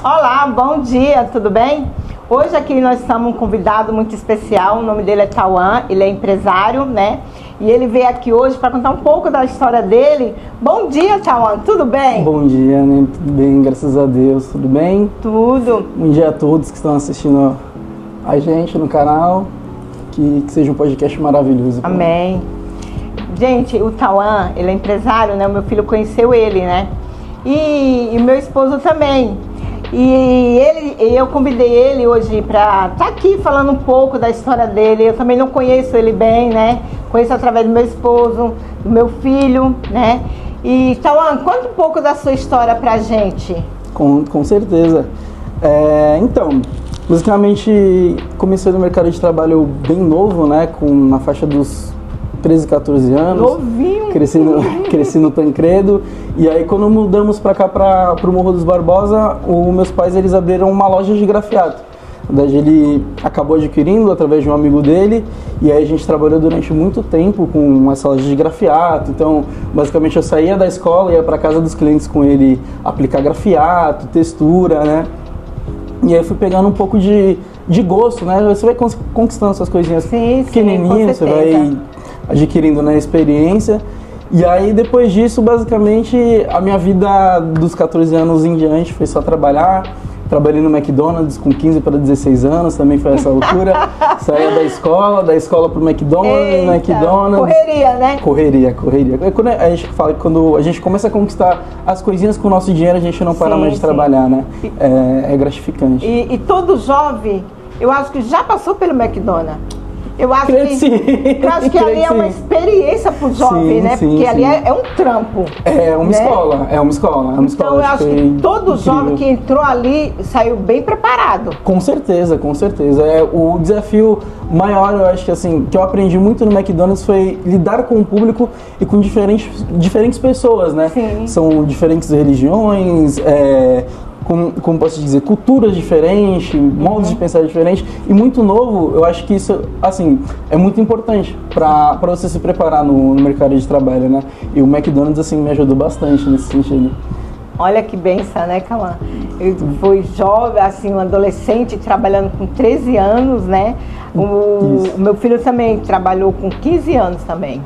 Olá, bom dia, tudo bem? Hoje aqui nós estamos um convidado muito especial, o nome dele é Tauan, ele é empresário, né? E ele veio aqui hoje para contar um pouco da história dele. Bom dia, Tauan, tudo bem? Bom dia, né? Tudo bem, graças a Deus, tudo bem? Tudo. Bom dia a todos que estão assistindo a gente no canal, que seja um podcast maravilhoso. Amém. Gente, o Tauan, ele é empresário, né? O meu filho conheceu ele, né? E meu esposo também. Eu convidei ele hoje para estar aqui falando um pouco da história dele. Eu também não conheço ele bem, né? Conheço através do meu esposo, do meu filho, né? E, Tauan, conta um pouco da sua história pra gente. Com certeza. Então, basicamente, comecei no mercado de trabalho bem novo, né? Na faixa dos 13, 14 anos. Novinho. Cresci no Tancredo. E aí, quando mudamos para cá, para o Morro dos Barbosa, meus pais eles abriram uma loja de grafiato. Daí ele acabou adquirindo através de um amigo dele. E aí a gente trabalhou durante muito tempo com essa loja de grafiato. Então, basicamente, eu saía da escola, ia para casa dos clientes com ele aplicar grafiato, textura, né? E aí eu fui pegando um pouco de gosto, né? Você vai conquistando essas coisinhas pequenininhas, você vai adquirindo, né, experiência. E aí, depois disso, basicamente, a minha vida dos 14 anos em diante foi só trabalhar. Trabalhei no McDonald's com 15 para 16 anos, também foi essa loucura. Saía da escola pro McDonald's, McDonald's. Correria, né? Correria. Quando a gente fala que quando a gente começa a conquistar as coisinhas com o nosso dinheiro, a gente não para mais de trabalhar, né? É gratificante. E todo jovem, eu acho que já passou pelo McDonald's. Eu acho que ali é uma experiência pro jovem, né? Porque ali é um trampo. É uma escola. Então eu acho que todo jovem que entrou ali saiu bem preparado. Com certeza. O desafio maior, eu acho que assim, que eu aprendi muito no McDonald's foi lidar com o público e com diferentes pessoas, né? Sim. São diferentes religiões, como posso dizer, culturas diferentes, modos de pensar diferentes, e muito novo. Eu acho que isso, assim, é muito importante para você se preparar no mercado de trabalho, né? E o McDonald's, assim, me ajudou bastante nesse sentido. Olha que benção, né, Tauan? Eu fui jovem, assim, um adolescente, trabalhando com 13 anos, né? O meu filho também trabalhou com 15 anos também.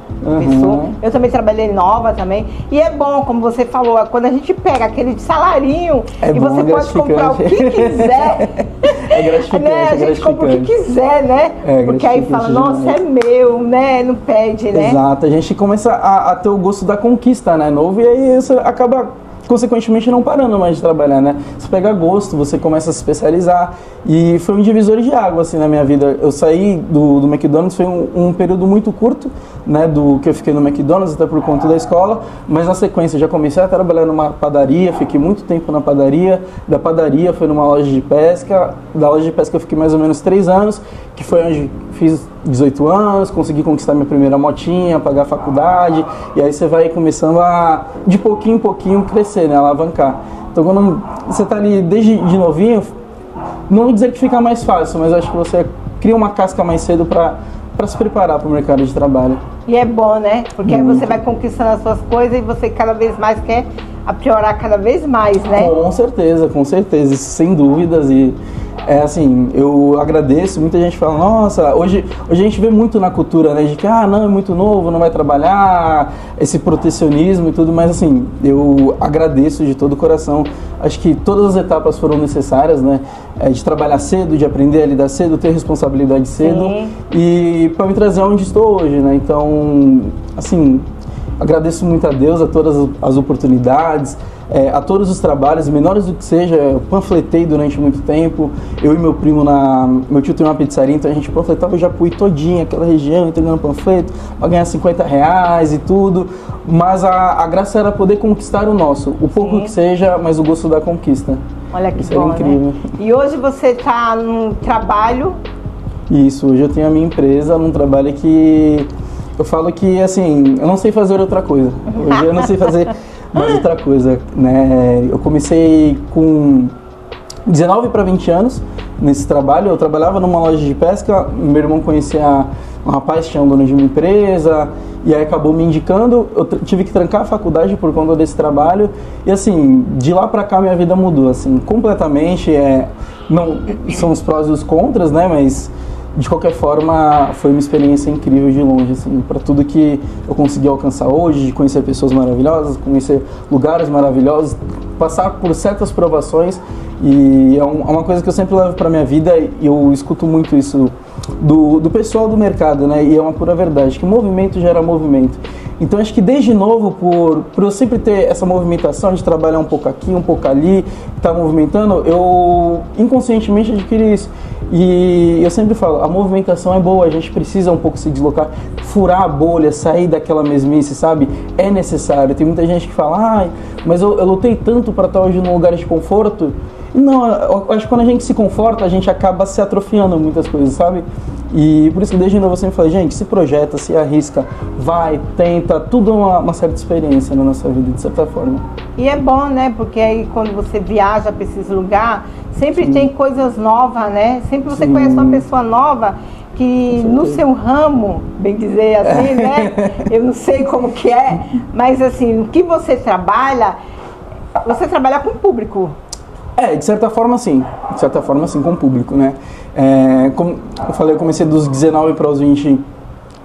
Eu também trabalhei nova também. E é bom, como você falou, quando a gente pega aquele salarinho e você pode comprar o que quiser. É gratificante, né? A gente compra o que quiser, né? Porque aí fala, nossa, é meu, né? Não pede, né? Exato, a gente começa a ter o gosto da conquista, né? Novo, e aí você acaba consequentemente não parando mais de trabalhar, né? Você pega gosto, você começa a se especializar, e foi um divisor de água, assim, na minha vida. Eu saí do McDonald's, foi um período muito curto, né, do que eu fiquei no McDonald's, até por conta da escola, mas na sequência já comecei a trabalhar numa padaria, fiquei muito tempo na padaria, da padaria foi numa loja de pesca, da loja de pesca eu fiquei mais ou menos 3 anos, que foi onde fiz 18 anos, consegui conquistar minha primeira motinha, pagar a faculdade, e aí você vai começando a, de pouquinho em pouquinho, crescer, né, alavancar. Então quando você tá ali desde de novinho, não vou dizer que fica mais fácil, mas acho que você cria uma casca mais cedo para se preparar para o mercado de trabalho. E é bom, né? Porque aí você vai conquistando as suas coisas e você cada vez mais quer aprimorar cada vez mais, né? Com certeza, isso sem dúvidas. E assim, eu agradeço, muita gente fala, nossa, hoje a gente vê muito na cultura, né, de que, não, é muito novo, não vai trabalhar, esse protecionismo e tudo, mas assim, eu agradeço de todo o coração. Acho que todas as etapas foram necessárias, né, de trabalhar cedo, de aprender a lidar cedo, ter responsabilidade cedo. Sim. E para me trazer onde estou hoje, né, então, assim, agradeço muito a Deus, a todas as oportunidades, a todos os trabalhos, menores do que seja. Eu panfletei durante muito tempo. Eu e meu primo, meu tio tem uma pizzaria, então a gente panfletava o Japuí todinha, aquela região, entregando panfleto, para ganhar R$50 e tudo. Mas a graça era poder conquistar o nosso, o pouco que seja, mas o gosto da conquista. Olha que isso bom, era incrível. Né? E hoje você está num trabalho? Isso, hoje eu tenho a minha empresa, num trabalho que eu falo que, assim, eu não sei fazer outra coisa. Hoje eu não sei fazer mais outra coisa, né? Eu comecei com 19 para 20 anos nesse trabalho. Eu trabalhava numa loja de pesca, meu irmão conhecia um rapaz tinha um dono de uma empresa, e aí acabou me indicando, eu tive que trancar a faculdade por conta desse trabalho, e assim, de lá pra cá minha vida mudou, assim, completamente, não, são os prós e os contras, né, mas de qualquer forma foi uma experiência incrível de longe, assim, para tudo que eu consegui alcançar hoje, de conhecer pessoas maravilhosas, conhecer lugares maravilhosos, passar por certas provações, e é uma coisa que eu sempre levo para minha vida, e eu escuto muito isso do pessoal do mercado, né? E é uma pura verdade, que movimento gera movimento. Então acho que desde novo, por eu sempre ter essa movimentação de trabalhar um pouco aqui, um pouco ali, estar movimentando, eu inconscientemente adquiri isso. E eu sempre falo, a movimentação é boa, a gente precisa um pouco se deslocar, furar a bolha, sair daquela mesmice, sabe? É necessário. Tem muita gente que fala, mas eu lutei tanto para estar hoje num lugar de conforto. Não, eu acho que quando a gente se conforta, a gente acaba se atrofiando muitas coisas, sabe? E por isso que desde novo eu sempre falei, gente, se projeta, se arrisca, vai, tenta, tudo é uma certa experiência na nossa vida, de certa forma. E é bom, né? Porque aí quando você viaja para esse lugar, sempre tem coisas novas, né? Sempre você conhece uma pessoa nova que no seu ramo, bem dizer assim, né? Eu não sei como que é, mas assim, o que você trabalha com o público. De certa forma sim, com o público, né? Como eu falei, eu comecei dos 19 para os 20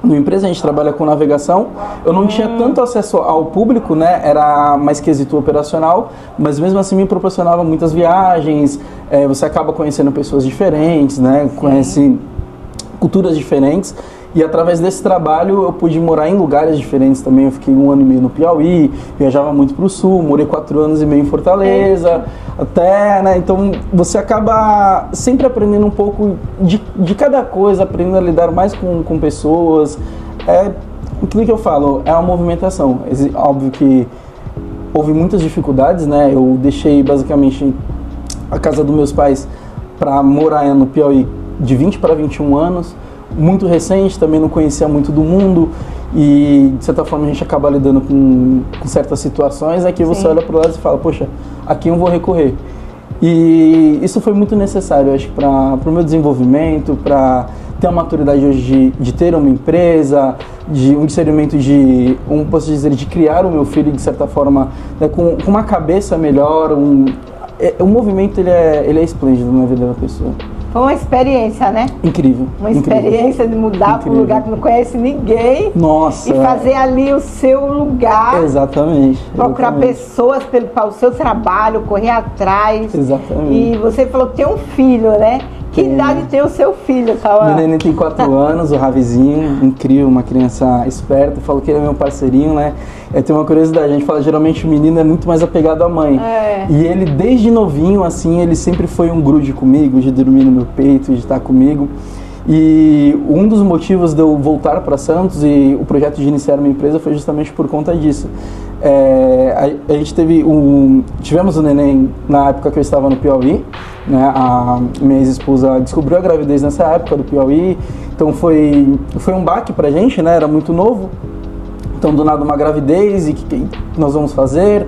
numa empresa, a gente trabalha com navegação, eu não tinha tanto acesso ao público, né? Era mais quesito operacional, mas mesmo assim me proporcionava muitas viagens, você acaba conhecendo pessoas diferentes, né? Conhece culturas diferentes. E através desse trabalho eu pude morar em lugares diferentes também. Eu fiquei 1 ano e meio no Piauí, viajava muito para o sul, morei 4 anos e meio em Fortaleza, até, né? Então você acaba sempre aprendendo um pouco de cada coisa, aprendendo a lidar mais com pessoas. Aquilo que eu falo, é uma movimentação. Óbvio que houve muitas dificuldades, né? Eu deixei basicamente a casa dos meus pais para morar no Piauí de 20 para 21 anos. Muito recente, também não conhecia muito do mundo e de certa forma a gente acaba lidando com certas situações, que você olha para o lado e fala, poxa, aqui eu vou recorrer. E isso foi muito necessário, acho que para o meu desenvolvimento, para ter a maturidade hoje de ter uma empresa, de um discernimento posso dizer, de criar o meu filho de certa forma, né, com uma cabeça melhor. O movimento ele é esplêndido na vida da pessoa. Foi uma experiência, né? Incrível. Uma experiência de mudar para um lugar que não conhece ninguém. Nossa. E fazer ali o seu lugar. Exatamente. Procurar pessoas para o seu trabalho, correr atrás. Exatamente. E você falou que tem um filho, né? Que idade tem o seu filho, Cauã? Meu neném tem 4 anos, o Ravizinho, incrível, uma criança esperta. Eu falo que ele é meu parceirinho, né? Tem uma curiosidade, a gente fala geralmente o menino é muito mais apegado à mãe. E ele, desde novinho, assim, ele sempre foi um grude comigo, de dormir no meu peito, de estar comigo. E um dos motivos de eu voltar para Santos e o projeto de iniciar uma empresa foi justamente por conta disso. A gente tivemos o neném na época que eu estava no Piauí, né? A minha ex-esposa descobriu a gravidez nessa época do Piauí, então foi um baque pra gente, né? Era muito novo, então do nada uma gravidez e o que nós vamos fazer,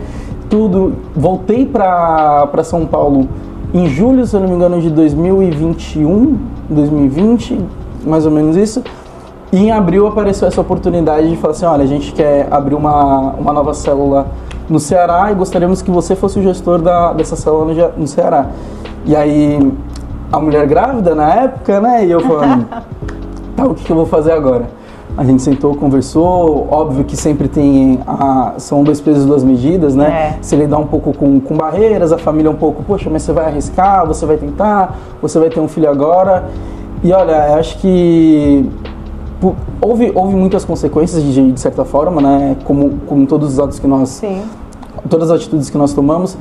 tudo. Voltei para São Paulo em julho, se eu não me engano, de 2020, mais ou menos isso. E em abril apareceu essa oportunidade de falar assim, olha, a gente quer abrir uma nova célula no Ceará e gostaríamos que você fosse o gestor dessa célula no Ceará. E aí, a mulher grávida na época, né, e eu falando, tá, o que eu vou fazer agora? A gente sentou, conversou, óbvio que sempre são 2 pesos, 2 medidas, né? Se lidar um pouco com barreiras, a família um pouco, poxa, mas você vai arriscar, você vai tentar, você vai ter um filho agora. E olha, eu acho que houve muitas consequências de certa forma, né? Como todos os atos que todas as atitudes que nós tomamos,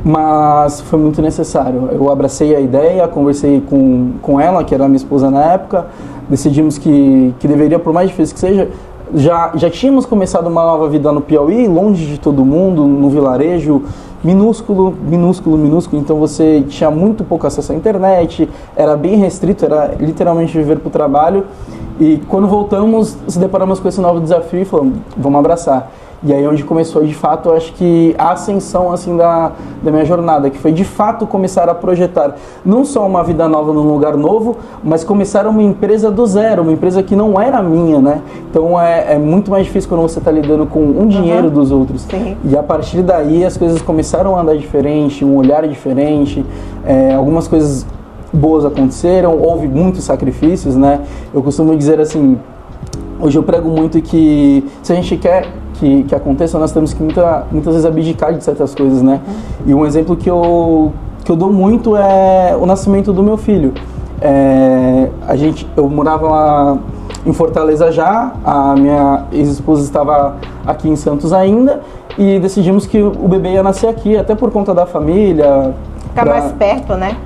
mas foi muito necessário. Eu abracei a ideia, conversei com ela, que era minha esposa na época, decidimos que deveria, por mais difícil que seja, já tínhamos começado uma nova vida no Piauí, longe de todo mundo, no vilarejo, minúsculo, então você tinha muito pouco acesso à internet, era bem restrito, era literalmente viver para o trabalho. E quando voltamos, se deparamos com esse novo desafio e falamos, vamos abraçar. E aí onde começou, de fato, eu acho que a ascensão, assim, da minha jornada, que foi, de fato, começar a projetar não só uma vida nova num lugar novo, mas começar uma empresa do zero, uma empresa que não era minha, né? Então é muito mais difícil quando você está lidando com um dinheiro dos outros. Sim. E a partir daí as coisas começaram a andar diferente, um olhar diferente, algumas coisas boas aconteceram, houve muitos sacrifícios, né? Eu costumo dizer assim, hoje eu prego muito que se a gente quer que aconteça, nós temos que muitas vezes abdicar de certas coisas, né? E um exemplo que eu dou muito é o nascimento do meu filho. Eu morava lá em Fortaleza já, a minha ex-esposa estava aqui em Santos ainda, e decidimos que o bebê ia nascer aqui, até por conta da família. Ficar mais perto, né?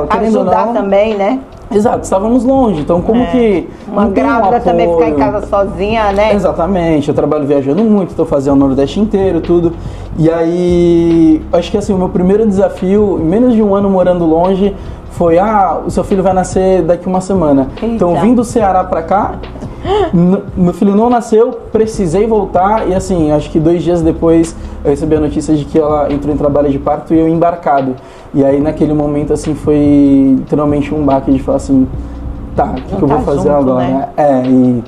Querendo ajudar ou não, também, né? Exato, estávamos longe, então como que... Uma grávida também ficar em casa sozinha, né? Exatamente, eu trabalho viajando muito, estou fazendo o Nordeste inteiro, tudo. E aí, acho que assim, o meu primeiro desafio, em menos de um ano morando longe, foi, o seu filho vai nascer daqui uma semana. Eita. Então, vim do Ceará pra cá, meu filho não nasceu, precisei voltar, e assim, acho que 2 dias depois eu recebi a notícia de que ela entrou em trabalho de parto e eu embarcado. E aí, naquele momento, assim, foi literalmente um baque de falar assim, tá, o que eu vou fazer junto, agora? Né? E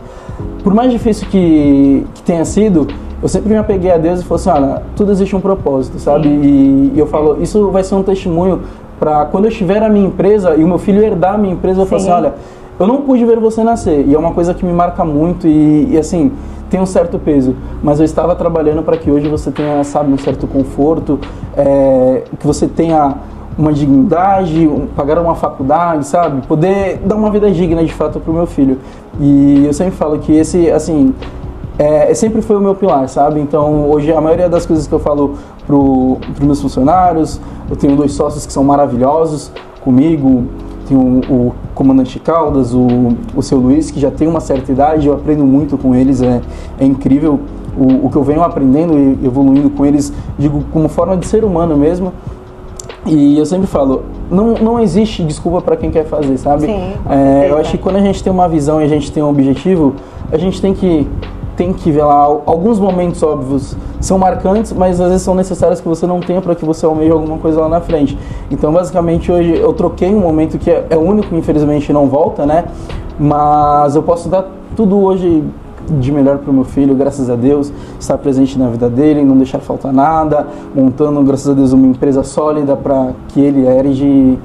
por mais difícil que tenha sido, eu sempre me apeguei a Deus e falei assim, olha, tudo existe um propósito, sabe? E eu falo, isso vai ser um testemunho para quando eu tiver a minha empresa e o meu filho herdar a minha empresa, eu falo assim, olha, eu não pude ver você nascer. E é uma coisa que me marca muito e assim, tem um certo peso. Mas eu estava trabalhando para que hoje você tenha, sabe, um certo conforto, que você tenha uma dignidade, pagar uma faculdade, sabe? Poder dar uma vida digna, de fato, para o meu filho. E eu sempre falo que esse, assim, sempre foi o meu pilar, sabe? Então, hoje, a maioria das coisas que eu falo para os meus funcionários, eu tenho 2 sócios que são maravilhosos comigo, tenho o comandante Caldas, o seu Luiz, que já tem uma certa idade, eu aprendo muito com eles, é incrível o que eu venho aprendendo e evoluindo com eles, digo, como forma de ser humano mesmo. E eu sempre falo, não existe desculpa para quem quer fazer, sabe? Sim, eu acho que quando a gente tem uma visão e a gente tem um objetivo, a gente tem que ver lá, alguns momentos óbvios são marcantes, mas às vezes são necessários que você não tenha para que você almeje alguma coisa lá na frente. Então, basicamente, hoje eu troquei um momento que é único, infelizmente não volta, né? Mas eu posso dar tudo hoje de melhor para o meu filho, graças a Deus, estar presente na vida dele, não deixar faltar nada, montando, graças a Deus, uma empresa sólida para que ele herge e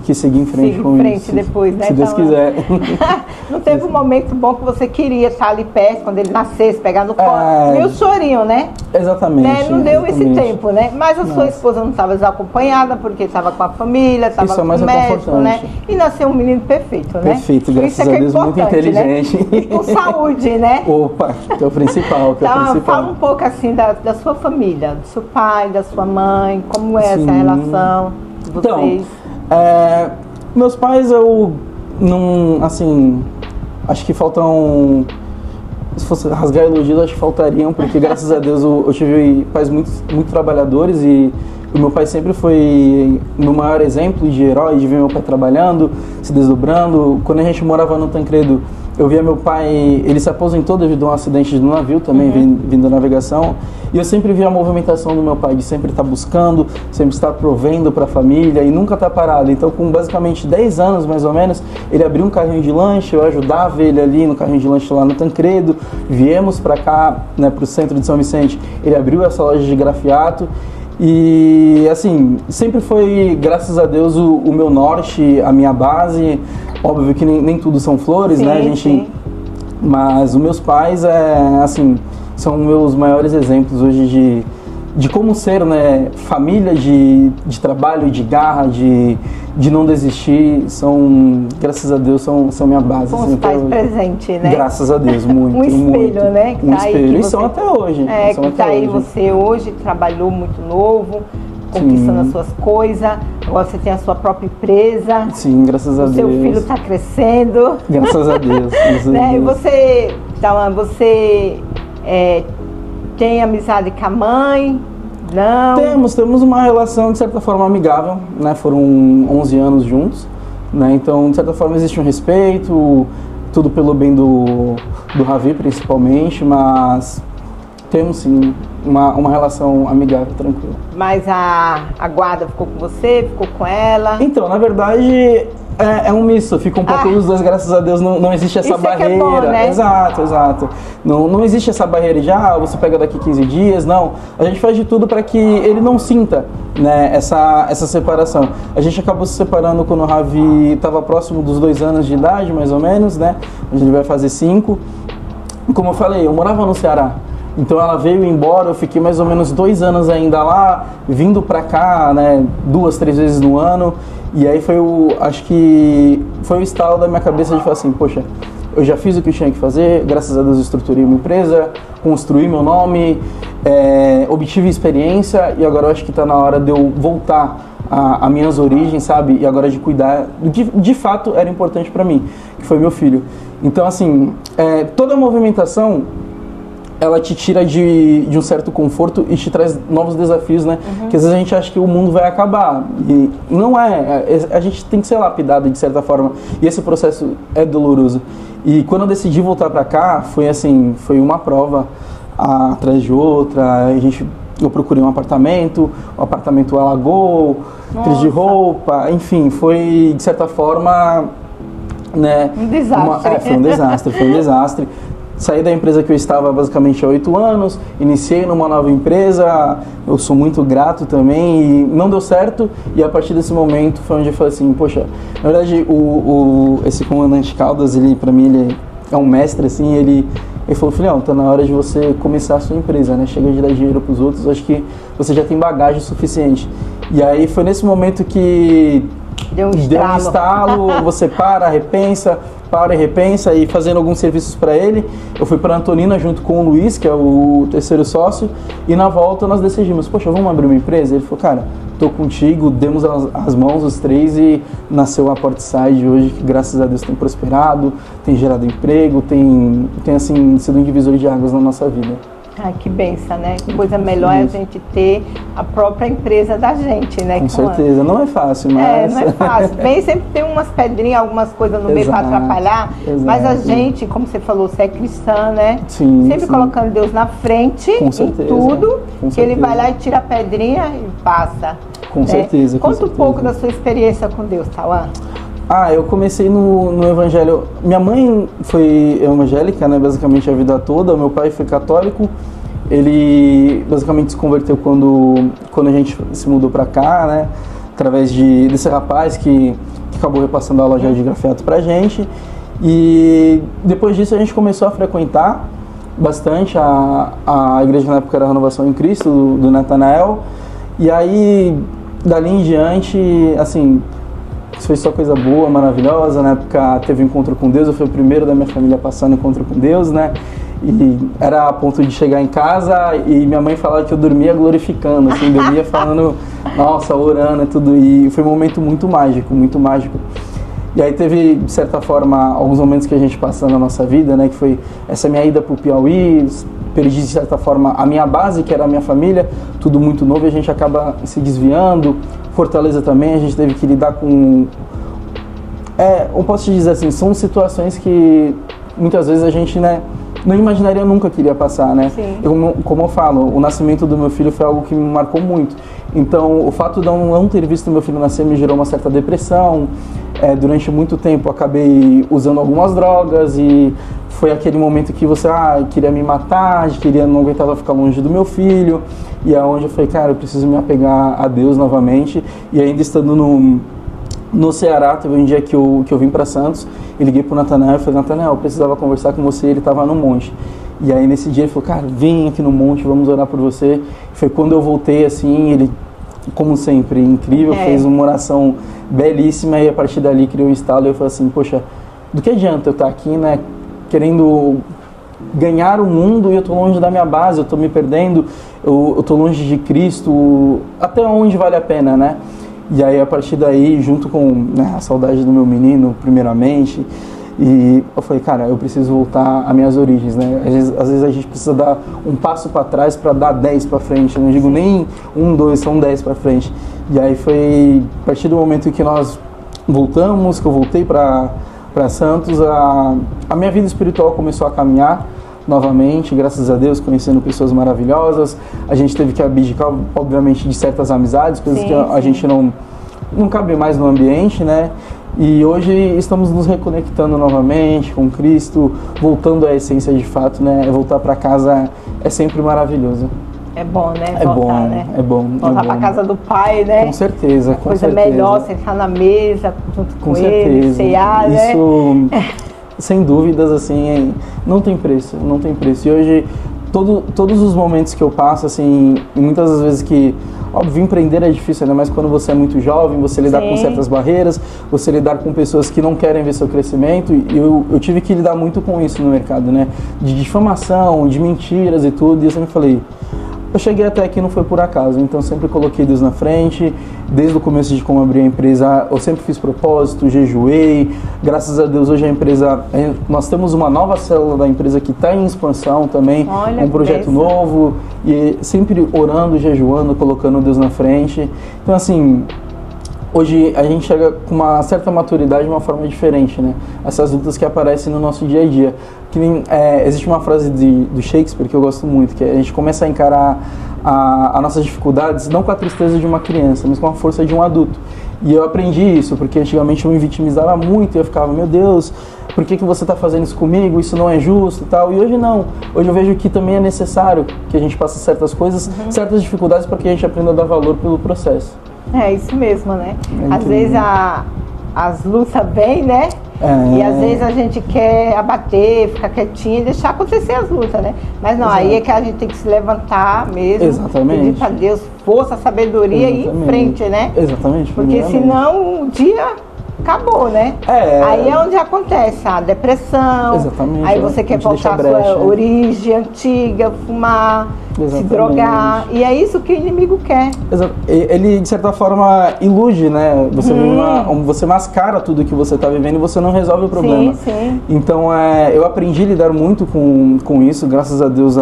que seguir em frente com isso. Depois, né? Se Deus quiser. Não teve um momento bom que você queria estar ali perto, quando ele nascesse, pegar no colo, meio chorinho, né? Exatamente. Né? Não deu esse tempo, né? Mas a sua esposa não estava desacompanhada, porque estava com a família, estava com o médico, né? E nasceu um menino perfeito, né? Perfeito, graças a Deus, muito inteligente. Né? E com saúde, né? Opa, que é o principal, Então, fala um pouco assim da sua família, do seu pai, da sua mãe, como é essa relação de vocês? Meus pais, eu não, assim, acho que faltam, se fosse rasgar elogios, acho que faltariam, porque graças a Deus eu tive pais muito trabalhadores e o meu pai sempre foi o meu maior exemplo de herói, de ver meu pai trabalhando, se desdobrando. Quando a gente morava no Tancredo, eu via meu pai, ele se aposentou devido a um acidente de navio também, vindo da navegação, e eu sempre via a movimentação do meu pai, de sempre estar buscando, sempre estar provendo para a família e nunca estar parado. Então, com basicamente 10 anos, mais ou menos, ele abriu um carrinho de lanche, eu ajudava ele ali no carrinho de lanche lá no Tancredo, viemos para cá, né, para o centro de São Vicente, ele abriu essa loja de grafiato. E assim, sempre foi, graças a Deus, o meu norte, a minha base. Óbvio que nem tudo são flores, né? Sim. Mas os meus pais, assim, são meus maiores exemplos hoje de como ser, né? Família de trabalho, de garra, de não desistir. Graças a Deus, são minha base. Com os pais presentes, né? Graças a Deus, muito. Um espelho, né? Um espelho. E são até hoje. Que tá aí, você hoje trabalhou muito novo, conquistando as suas coisas. Agora você tem a sua própria empresa. Sim, graças a Deus. O seu filho está crescendo. Graças a Deus. Né? E você tem amizade com a mãe? Não? Temos uma relação, de certa forma, amigável, né? Foram 11 anos juntos, né? Então, de certa forma, existe um respeito, tudo pelo bem do Ravi, principalmente, mas Temos sim uma relação amigável, tranquila. Mas a guarda ficou com você, ficou com ela? Então, na verdade, é um misto, fica um pouco dos dois, graças a Deus não existe essa isso barreira. É que é bom, né? Exato. Não existe essa barreira de você pega daqui 15 dias, não. A gente faz de tudo para que ele não sinta, né, essa separação. A gente acabou se separando quando o Ravi estava próximo dos 2 anos de idade, mais ou menos, né? A gente vai fazer 5. Como eu falei, eu morava no Ceará. Então ela veio embora, eu fiquei mais ou menos 2 anos ainda lá, vindo pra cá, né, 2, 3 vezes no ano. E aí acho que foi o estalo da minha cabeça de falar assim, poxa, eu já fiz o que eu tinha que fazer, graças a Deus eu estruturei uma empresa, construí meu nome, obtive experiência e agora eu acho que está na hora de eu voltar a minhas origens, sabe? E agora de cuidar do que de fato era importante para mim, que foi meu filho. Então assim, toda a movimentação ela te tira de um certo conforto e te traz novos desafios, né? Que às vezes a gente acha que o mundo vai acabar e não a gente tem que ser lapidado de certa forma e esse processo é doloroso. E quando eu decidi voltar para cá, foi uma prova atrás de outra. Eu procurei um apartamento, o apartamento alagou, crise de roupa, enfim, foi de certa forma, né? Um desastre. Foi um desastre. Saí da empresa que eu estava basicamente há 8 anos, iniciei numa nova empresa, eu sou muito grato também e não deu certo e a partir desse momento foi onde eu falei assim, poxa, na verdade esse comandante Caldas, ele para mim ele é um mestre assim, ele falou, filhão, tá na hora de você começar a sua empresa, né, chega de dar dinheiro pros outros, acho que você já tem bagagem suficiente. E aí foi nesse momento que deu um estalo, você repensa e fazendo alguns serviços para ele. Eu fui para Antonina junto com o Luiz, que é o terceiro sócio, e na volta nós decidimos, poxa, vamos abrir uma empresa? Ele falou, cara, tô contigo, demos as mãos os 3 e nasceu a Portside hoje, que graças a Deus tem prosperado, tem gerado emprego, tem assim, sido um divisor de águas na nossa vida. Ah, que benção, né? Que coisa melhor é a gente ter a própria empresa da gente, né? Com certeza, não é fácil, mas... não é fácil. Bem, sempre tem umas pedrinhas, algumas coisas no meio para atrapalhar, mas a gente, como você falou, você é cristã, né? Sim, sempre colocando Deus na frente em tudo, que Ele vai lá e tira a pedrinha e passa. Com certeza. Conta um pouco da sua experiência com Deus, Tauan. Eu comecei no evangelho. Minha mãe foi evangélica, né, basicamente a vida toda. Meu pai foi católico. Ele basicamente se converteu quando a gente se mudou para cá, né, através desse rapaz que acabou repassando a loja de grafeto pra gente. E depois disso a gente começou a frequentar bastante a igreja. Na época era a Renovação em Cristo, do Natanael. E aí, dali em diante, assim, foi só coisa boa, maravilhosa. Na época teve um encontro com Deus, eu fui o primeiro da minha família passando encontro com Deus, né? E era a ponto de chegar em casa e minha mãe falava que eu dormia glorificando, assim, dormia falando, nossa, orando e tudo. E foi um momento muito mágico, muito mágico. E aí teve, de certa forma, alguns momentos que a gente passou na nossa vida, né? Que foi essa minha ida pro Piauí, perdi, de certa forma, a minha base, que era a minha família, tudo muito novo e a gente acaba se desviando. Fortaleza também, a gente teve que lidar com... eu posso te dizer assim, são situações que muitas vezes a gente, né, não imaginaria nunca que iria passar, né? Como eu falo, o nascimento do meu filho foi algo que me marcou muito. Então, o fato de eu não ter visto meu filho nascer me gerou uma certa depressão. Durante muito tempo, acabei usando algumas drogas e foi aquele momento que você queria me matar, não aguentava ficar longe do meu filho. E é onde eu falei, cara, eu preciso me apegar a Deus novamente. E ainda estando no Ceará, teve um dia que eu vim para Santos e liguei pro Natanael e falei, Natanael, eu precisava conversar com você, ele estava no monte. E aí nesse dia ele falou, cara, vem aqui no monte, vamos orar por você. Foi quando eu voltei assim, ele, como sempre, incrível, fez uma oração belíssima e a partir dali criou um estalo e eu falei assim, poxa, do que adianta eu estar aqui, né, querendo ganhar o mundo e eu tô longe da minha base, eu tô me perdendo, eu tô longe de Cristo, até onde vale a pena, né? E aí a partir daí, junto com, né, a saudade do meu menino, primeiramente, e eu falei, cara, eu preciso voltar às minhas origens, né? Às vezes a gente precisa dar um passo para trás para dar 10 para frente, eu não digo nem 1, 2, são 10 para frente. E aí foi a partir do momento que nós voltamos, que eu voltei para Santos, a minha vida espiritual começou a caminhar, novamente, graças a Deus, conhecendo pessoas maravilhosas. A gente teve que abdicar, obviamente, de certas amizades, coisas que a gente não cabe mais no ambiente, né? E hoje estamos nos reconectando novamente com Cristo, voltando à essência de fato, né? Voltar para casa é sempre maravilhoso. É bom, né? É voltar, bom, né? é bom. Voltar para casa do Pai, né? Com certeza, com coisa certeza. melhor, sentar na mesa junto com certeza. ele, cear, né? Isso, sem dúvidas, assim, não tem preço, não tem preço. E hoje, todos os momentos que eu passo, assim, e muitas das vezes que, óbvio, empreender é difícil, ainda mais quando você é muito jovem, você lidar com certas barreiras, você lidar com pessoas que não querem ver seu crescimento, e eu tive que lidar muito com isso no mercado, né? De difamação, de mentiras e tudo, e eu sempre falei, eu cheguei até aqui não foi por acaso, então sempre coloquei Deus na frente, desde o começo de como abri a empresa, eu sempre fiz propósito, jejuei, graças a Deus hoje a empresa, nós temos uma nova célula da empresa que está em expansão também, um projeto novo, e sempre orando, jejuando, colocando Deus na frente, então assim, hoje a gente chega com uma certa maturidade de uma forma diferente, né? Essas lutas que aparecem no nosso dia a dia. Que nem, existe uma frase do Shakespeare que eu gosto muito, que a gente começa a encarar as nossas dificuldades não com a tristeza de uma criança, mas com a força de um adulto. E eu aprendi isso, porque antigamente eu me vitimizava muito e eu ficava, meu Deus, por que você está fazendo isso comigo? Isso não é justo e tal. E hoje não. Hoje eu vejo que também é necessário que a gente passe certas coisas, certas dificuldades, para que a gente aprenda a dar valor pelo processo. É isso mesmo, né? Às vezes as lutas vêm, né? E às vezes a gente quer abater, ficar quietinho e deixar acontecer as lutas, né? Mas não, aí é que a gente tem que se levantar mesmo. Exatamente. Pedir pra Deus força, sabedoria e ir em frente, né? Exatamente. Porque senão um dia acabou, né? Aí é onde acontece a depressão. Exatamente. Aí você quer voltar à sua origem antiga, fumar, se drogar. E é isso que o inimigo quer. Ele, de certa forma, ilude, né? Você, você mascara tudo que você está vivendo e você não resolve o problema. Sim. Então, eu aprendi a lidar muito com isso, graças a Deus,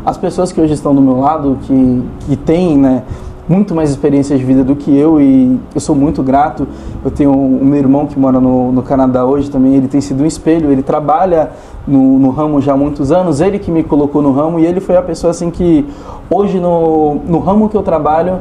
as pessoas que hoje estão do meu lado, que têm, né, muito mais experiência de vida do que eu, e eu sou muito grato. Eu tenho o meu irmão que mora no Canadá hoje também, ele tem sido um espelho, ele trabalha no ramo já há muitos anos, ele que me colocou no ramo, e ele foi a pessoa assim que hoje no ramo que eu trabalho,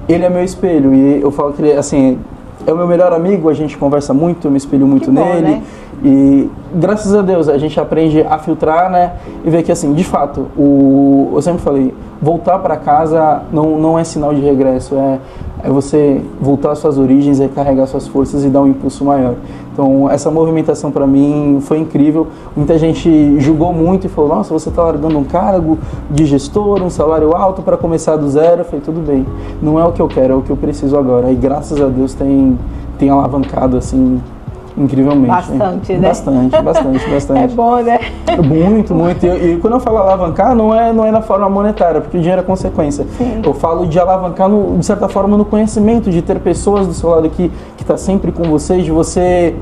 ele é meu espelho, e eu falo que ele, assim, é o meu melhor amigo, a gente conversa muito, eu me espelho muito nele, né? E graças a Deus a gente aprende a filtrar, né, e ver que, assim, de fato, eu sempre falei, voltar para casa não é sinal de regresso, é você voltar às suas origens, recarregar suas forças e dar um impulso maior. Então essa movimentação para mim foi incrível. Muita gente julgou muito e falou, nossa, você está largando um cargo de gestor, um salário alto para começar do zero. Eu falei, tudo bem, não é o que eu quero, é o que eu preciso agora. E graças a Deus tem alavancado assim incrivelmente. Bastante, né? Bastante. É bom, né? Muito. E quando eu falo alavancar, não é na forma monetária, porque o dinheiro é consequência. Sim. Eu falo de alavancar, de certa forma, no conhecimento, de ter pessoas do seu lado que está sempre com você, de você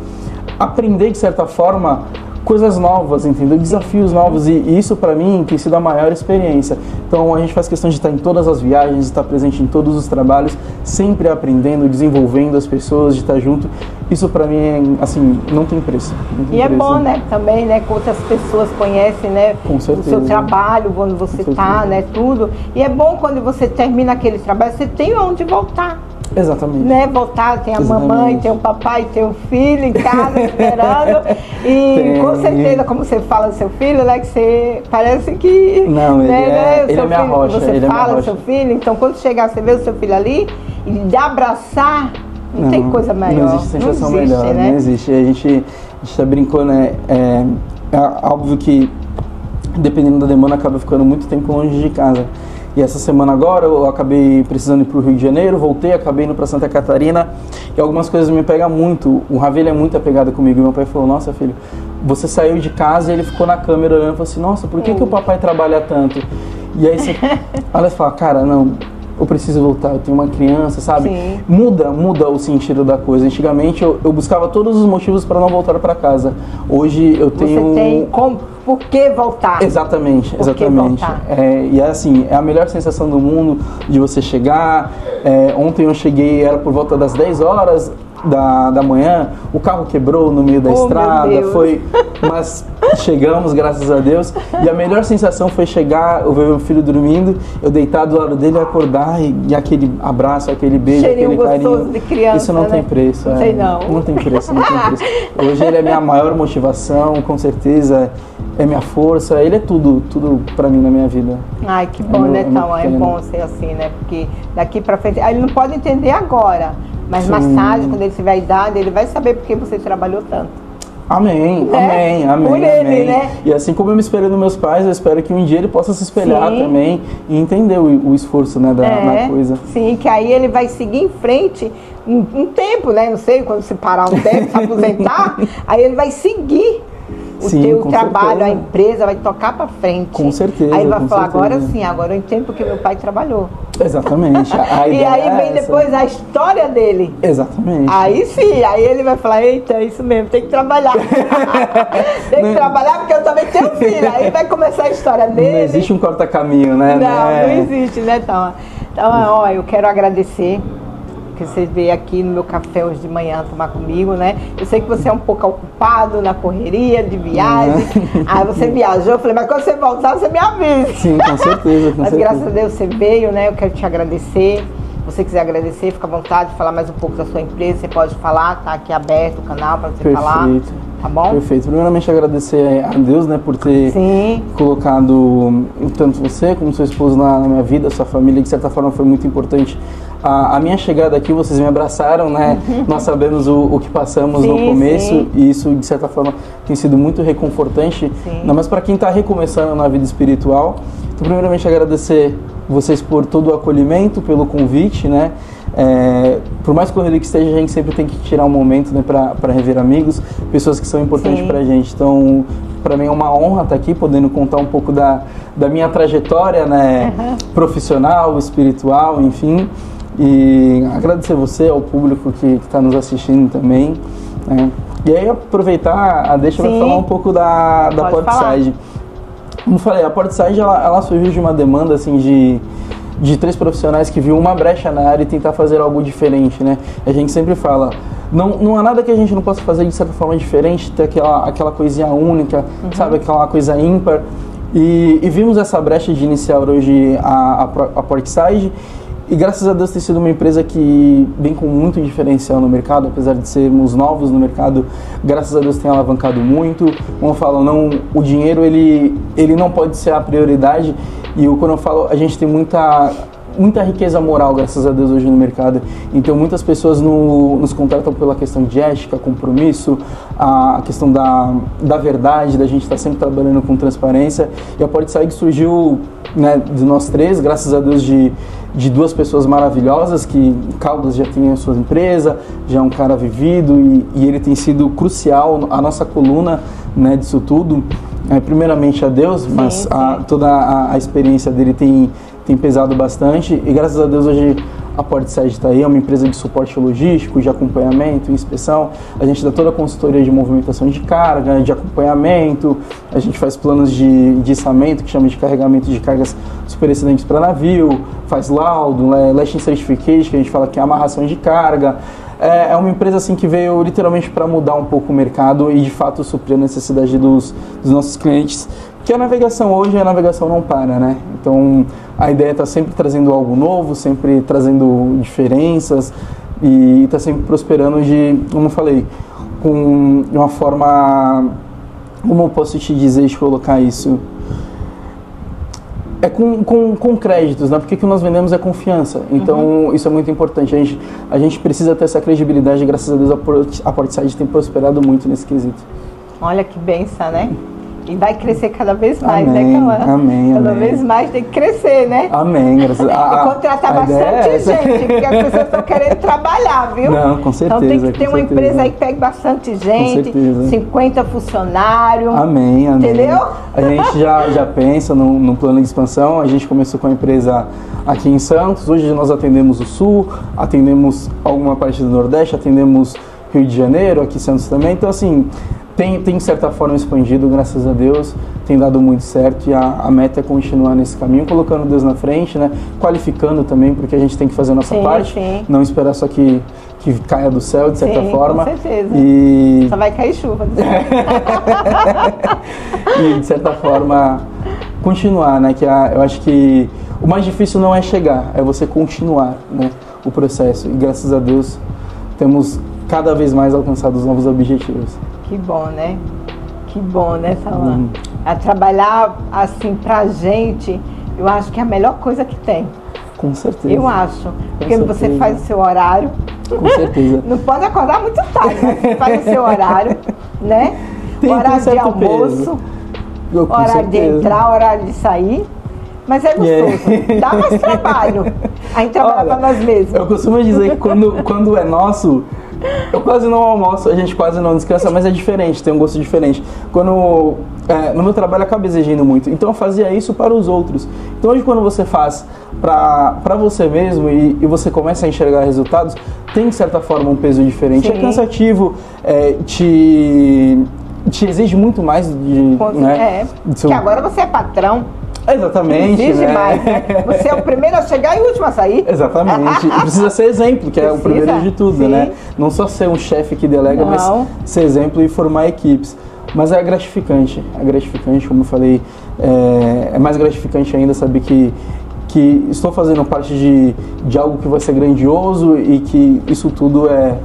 aprender, de certa forma, coisas novas, entendeu? Desafios novos, e isso para mim tem sido a maior experiência. Então a gente faz questão de estar em todas as viagens, de estar presente em todos os trabalhos, sempre aprendendo, desenvolvendo as pessoas, de estar junto. Isso para mim, assim, não tem preço. E é bom, né, também, né, que outras pessoas conhecem, né, o seu trabalho, quando você está, né, tudo. E é bom quando você termina aquele trabalho, você tem onde voltar. Exatamente. Né, voltar, tem a mamãe, tem o papai, tem o filho em casa esperando. E com certeza, como você fala do seu filho, né, que você parece que... Não, ele ele é minha rocha. Você fala do seu filho, então quando chegar, você vê o seu filho ali, e de abraçar, não tem coisa melhor. Não existe sensação melhor, né? não existe. A gente já brincou, né, é óbvio que dependendo da demanda acaba ficando muito tempo longe de casa. E essa semana agora eu acabei precisando ir para o Rio de Janeiro, voltei, acabei indo para Santa Catarina, e algumas coisas me pegam muito. O Ravel é muito apegado comigo, e meu pai falou, nossa filho, você saiu de casa, e ele ficou na câmera olhando e falou assim, nossa, por que o papai trabalha tanto? E aí você olha e fala, cara, não, eu preciso voltar, eu tenho uma criança, sabe? Sim. Muda o sentido da coisa. Antigamente eu buscava todos os motivos para não voltar para casa. Hoje eu tenho... Você tem por que voltar? Exatamente. Voltar? E é assim, é a melhor sensação do mundo de você chegar. Ontem eu cheguei, era por volta das 10 horas da manhã, o carro quebrou no meio da estrada, foi, mas chegamos, graças a Deus, e a melhor sensação foi chegar, eu ver meu filho dormindo, eu deitar do lado dele, acordar e aquele abraço, aquele beijo, Cheirinho aquele carinho. gostoso de criança, isso não né? tem preço. Não sei não. Não tem preço, não tem preço. Hoje ele é minha maior motivação, com certeza, é minha força, ele é tudo pra mim na minha vida. Ai, que bom, né, Tauan? É bom ser assim, né? Porque daqui pra frente, ele não pode entender agora, mas Sim. mais tarde, quando ele tiver a idade, ele vai saber porque você trabalhou tanto. Amém, Né? amém, Por ele, amém. né? E assim como eu me espelho nos meus pais, eu espero que um dia ele possa se espelhar Sim. também e entender o esforço, né, da coisa. Sim, que aí ele vai seguir em frente um tempo, né? Não sei, quando se parar um tempo, se aposentar, aí ele vai seguir o Sim, teu com trabalho, certeza. a empresa vai tocar pra frente. Com certeza, Aí ele vai com falar, certeza. agora sim, agora eu entendo porque meu pai trabalhou. Exatamente. A E ideia aí é vem essa. depois a história dele. Exatamente. Aí sim, aí ele vai falar, eita, é isso mesmo, tem que trabalhar. Tem que trabalhar porque eu também tenho filho. Aí vai começar a história dele. Não existe um corta-caminho, né? Não existe, né, Tauan? Então, ó, eu quero agradecer que você veio aqui no meu café hoje de manhã tomar comigo, né? Eu sei que você é um pouco ocupado na correria de viagem. Aí você viajou, eu falei, mas quando você voltar, você me avisa. Sim, com certeza. Com Mas certeza. graças a Deus você veio, né? Eu quero te agradecer. Se você quiser agradecer, fica à vontade de falar mais um pouco da sua empresa. Você pode falar, tá aqui aberto o canal para você falar. Tá bom? Perfeito. Primeiramente agradecer a Deus, né, por ter Sim. colocado tanto você como seu esposo na minha vida, sua família, de certa forma foi muito importante. A minha chegada aqui, vocês me abraçaram, né? Nós sabemos o que passamos no Sim, começo sim. e isso, de certa forma, tem sido muito reconfortante. Sim. Ainda mais para quem está recomeçando na vida espiritual. Então, primeiramente, agradecer vocês por todo o acolhimento, pelo convite, né? Por mais corrido que esteja, a gente sempre tem que tirar um momento, né, para rever amigos, pessoas que são importantes Sim. para a gente. Então, para mim é uma honra estar aqui, podendo contar um pouco da minha trajetória, né, profissional, espiritual, enfim. E agradecer você, ao público que está nos assistindo também, né? E aí aproveitar, deixa eu Sim. falar um pouco da Pode Portside. Como falei, a Portside ela surgiu de uma demanda assim de 3 profissionais que viu uma brecha na área e tentar fazer algo diferente, né? A gente sempre fala, não há nada que a gente não possa fazer de certa forma diferente, ter aquela coisinha única, sabe, aquela coisa ímpar. E vimos essa brecha de iniciar hoje a Portside. E graças a Deus tem sido uma empresa que vem com muito diferencial no mercado, apesar de sermos novos no mercado, graças a Deus tem alavancado muito. Como eu falo, o dinheiro ele não pode ser a prioridade. E quando eu falo, a gente tem muita riqueza moral, graças a Deus, hoje no mercado. Então muitas pessoas nos contratam pela questão de ética, compromisso, a questão da verdade, da gente estar sempre trabalhando com transparência. E a Portside surgiu, né, de nós 3, graças a Deus, de 2 pessoas maravilhosas, que Caldas já tem a sua empresa, já é um cara vivido e ele tem sido crucial, a nossa coluna, né, disso tudo. Primeiramente a Deus, mas sim. Toda a experiência dele tem pesado bastante e graças a Deus hoje a Portside está aí, é uma empresa de suporte logístico, de acompanhamento e inspeção. A gente dá toda a consultoria de movimentação de carga, de acompanhamento, a gente faz planos de içamento, que chama de carregamento de cargas super excedentes para navio, faz laudo, lasting certificate, que a gente fala que é amarração de carga. É uma empresa assim que veio literalmente para mudar um pouco o mercado e de fato suprir a necessidade dos nossos clientes. Que a navegação hoje, a navegação não para, né? Então a ideia está sempre trazendo algo novo, sempre trazendo diferenças e está sempre prosperando como eu falei, de uma forma, como eu posso te dizer, de colocar isso? Com créditos, né? Porque o que nós vendemos é confiança. Então, isso é muito importante. A gente precisa ter essa credibilidade e, graças a Deus, a Portside tem prosperado muito nesse quesito. Olha que benção, né? E vai crescer cada vez mais, Amém, né, Cauã? amém, Cada amém. vez mais tem que crescer, né? Amém. E contratar bastante gente, porque as pessoas estão querendo trabalhar, viu? Não, com certeza. Então tem que ter com uma certeza. empresa aí que pegue bastante gente, certeza. 50 funcionários. Amém, amém. Entendeu? A gente já pensa no plano de expansão. A gente começou com a empresa aqui em Santos. Hoje nós atendemos o Sul, atendemos alguma parte do Nordeste, atendemos Rio de Janeiro, aqui em Santos também. Então, assim, tem de certa forma expandido, graças a Deus, tem dado muito certo, e a meta é continuar nesse caminho, colocando Deus na frente, né? Qualificando também, porque a gente tem que fazer a nossa parte, não esperar só que caia do céu, de certa forma. Com certeza. E... só vai cair chuva. E, de certa forma, continuar, né? Eu acho que o mais difícil não é chegar, é você continuar, né, o processo. E graças a Deus, temos cada vez mais alcançado os novos objetivos. Que bom, né, Salã? A trabalhar assim pra gente, eu acho que é a melhor coisa que tem. Com certeza. Eu acho. Porque você faz o seu horário. Com certeza. Não pode acordar muito tarde, mas você faz o seu horário, né? Horário de almoço, horário de entrar, horário de sair. Mas é gostoso. Dá mais trabalho. A gente trabalha pra nós mesmos. Eu costumo dizer que quando é nosso, eu quase não almoço, a gente quase não descansa, mas é diferente, tem um gosto diferente. No meu trabalho eu acabo exigindo muito, então eu fazia isso para os outros. Então hoje, quando você faz para você mesmo e você começa a enxergar resultados, tem de certa forma um peso diferente. Sim. É cansativo, te exige muito mais porque agora você é patrão. Exatamente, exige mais, né? Você é o primeiro a chegar e o último a sair. Exatamente. E precisa ser exemplo, que é o primeiro de tudo, né? Não só ser um chefe que delega, mas ser exemplo e formar equipes. Mas é gratificante, como eu falei, é mais gratificante ainda saber que estou fazendo parte de algo que vai ser grandioso e que isso tudo é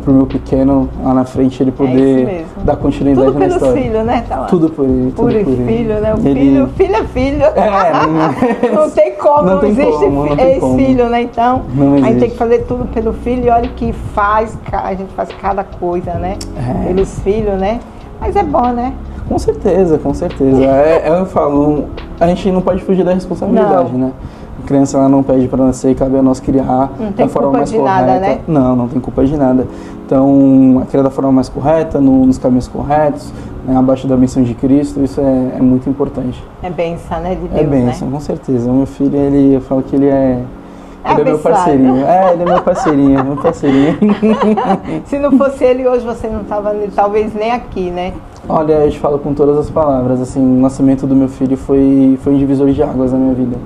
pro meu pequeno lá na frente ele poder dar continuidade na história. Tudo pelo filho, né? Tá lá. Tudo por ele. Por filho, né? Filho é filho. Não tem como, não existe ex-filho, né? Então, a gente tem que fazer tudo pelo filho e olha que a gente faz cada coisa, né? Pelos filhos, né? Mas é bom, né? Com certeza. Eu falo, a gente não pode fugir da responsabilidade, né? A criança ela não pede para nascer e cabe a nós criar da forma mais correta. Nada, né? Não tem culpa de nada. Então, criar da forma mais correta, nos caminhos corretos, né, abaixo da bênção de Cristo, isso é muito importante. É bênção, né, de Deus, é bênção, né? Com certeza. O meu filho, eu falo que ele é meu parceirinho. Ele é meu parceirinho, Se não fosse ele, hoje você não estava talvez nem aqui, né? Olha, eu te falo com todas as palavras, assim, o nascimento do meu filho foi um divisor de águas na minha vida.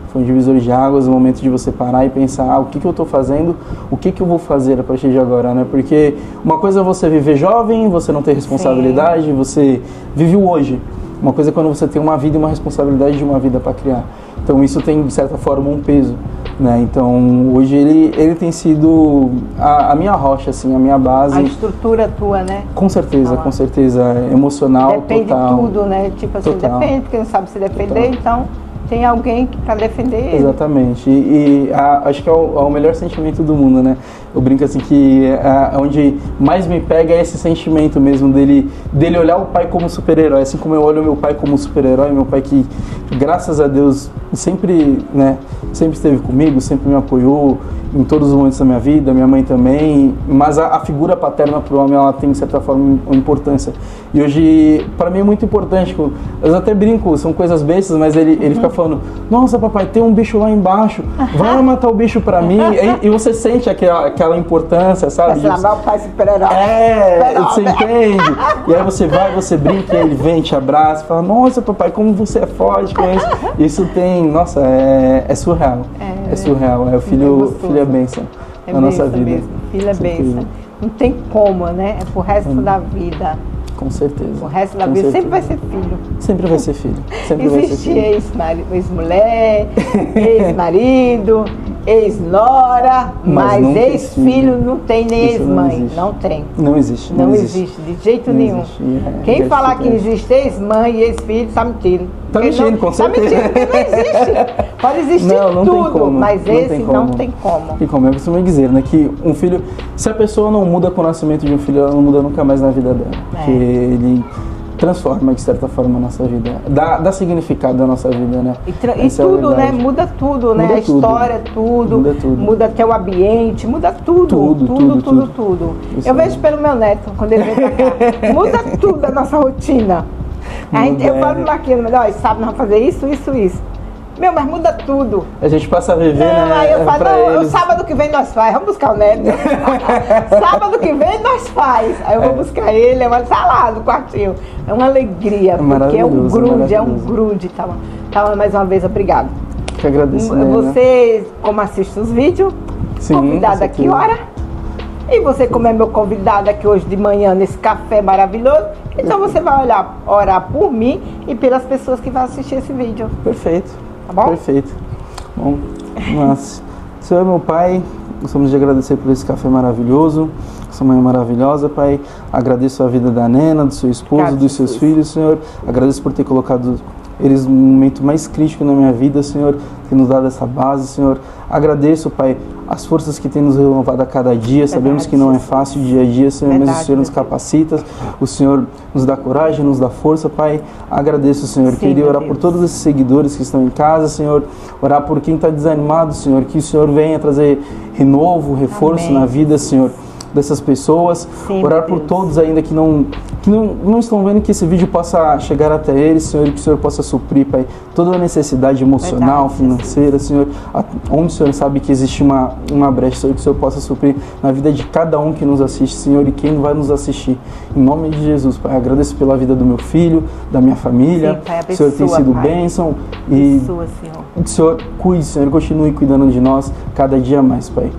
Foi um divisor de águas, o momento de você parar e pensar, o que eu estou fazendo, o que eu vou fazer a partir de agora, né? Porque uma coisa é você viver jovem, você não ter responsabilidade, você vive o hoje. Uma coisa é quando você tem uma vida e uma responsabilidade de uma vida para criar. Então isso tem, de certa forma, um peso, né? Então hoje ele tem sido a minha rocha, assim, a minha base. A estrutura tua, né? Com certeza, emocional, depende total. Depende de tudo, né? Tipo assim, depende, porque não sabe se defender, então tem alguém para defender ele. Exatamente. Acho que é o melhor sentimento do mundo, né? Eu brinco assim que onde mais me pega é esse sentimento mesmo dele olhar o pai como super-herói, assim como eu olho o meu pai como super-herói, meu pai que, graças a Deus, sempre esteve comigo, sempre me apoiou em todos os momentos da minha vida, minha mãe também, mas a figura paterna para o homem, ela tem, de certa forma, uma importância. E hoje, para mim é muito importante, eu até brinco, são coisas bestas, mas ele fica falando, nossa papai, tem um bicho lá embaixo, vai matar o bicho para mim, e você sente aquela importância, sabe? Vai lá, o pai super-herói. Você entende? E aí você vai, você brinca, e ele vem, te abraça, fala, nossa papai, como você é forte com isso. Isso tem, nossa, é surreal. É surreal, o filho é bênção na nossa vida. Mesmo. Filho é bênção. Não tem como, né? É pro resto da vida. Com certeza. O resto da vida sempre vai ser filho. Sempre vai ser filho. Existe ex-mulher, ex-marido, ex-nora, mas ex-filho não tem nem ex-mãe. Não tem. Não existe. Não existe, de jeito nenhum. Quem falar que existe ex-mãe e ex-filho, tá mentindo. Tá mentindo, com certeza. Tá mentindo, porque não existe. Pode existir tudo, mas esse não tem como. Tem como. Eu costumo dizer, né, que um filho, se a pessoa não muda com o nascimento de um filho, ela não muda nunca mais na vida dela. Porque ele transforma, de certa forma, a nossa vida. Dá significado à nossa vida, né? E tudo, né? Muda tudo, né? A história, tudo. Muda até o ambiente, muda tudo. Tudo. Eu vejo pelo meu neto, quando ele vem pra cá. Muda tudo a nossa rotina. Eu falo pro Marquinhos, sabe, nós vamos fazer isso. Mas muda tudo. A gente passa a viver, Não, né? aí eu falo, pra não, eles. sábado que vem nós faz, vamos buscar o Neto. Sábado que vem nós faz. Aí eu vou buscar ele, tá lá no quartinho. É uma alegria, porque é um grude. Tá, mais uma vez, obrigado. Que agradeço, né? Você, como assiste os vídeos, Sim, convidado aqui, hora. E você, como é meu convidado aqui hoje de manhã, nesse café maravilhoso, então você vai orar por mim e pelas pessoas que vão assistir esse vídeo. Perfeito. Tá bom? Perfeito. Bom, mas, Senhor, meu Pai, gostamos de agradecer por esse café maravilhoso, essa manhã maravilhosa, Pai. Agradeço a vida da Nena, do seu esposo, dos seus filhos, Senhor. Agradeço por ter colocado eles no momento mais crítico na minha vida, Senhor, ter nos dado essa base, Senhor. Agradeço, Pai, as forças que tem nos renovado a cada dia. Sabemos que não é fácil dia a dia, Senhor, mas o Senhor nos capacita, o Senhor nos dá coragem, nos dá força, Pai. Agradeço, Senhor. Queria orar por todos esses seguidores que estão em casa, Senhor. Orar por quem está desanimado, Senhor. Que o Senhor venha trazer renovo, reforço na vida, Senhor, dessas pessoas. Orar por todos ainda que não estão vendo, que esse vídeo possa chegar até eles, Senhor, e que o Senhor possa suprir, Pai, toda a necessidade emocional, financeira, Senhor, onde o Senhor sabe que existe uma brecha, Senhor, que o Senhor possa suprir na vida de cada um que nos assiste, Senhor, e quem vai nos assistir. Em nome de Jesus, Pai, agradeço pela vida do meu filho, da minha família. Pai, abençoa, o Senhor tem sido bênção e abençoa, Senhor. O Senhor cuide, Senhor, continue cuidando de nós cada dia mais, Pai.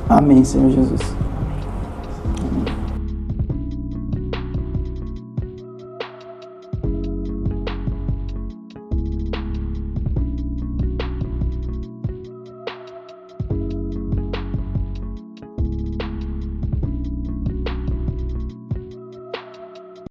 Amém, Senhor Jesus.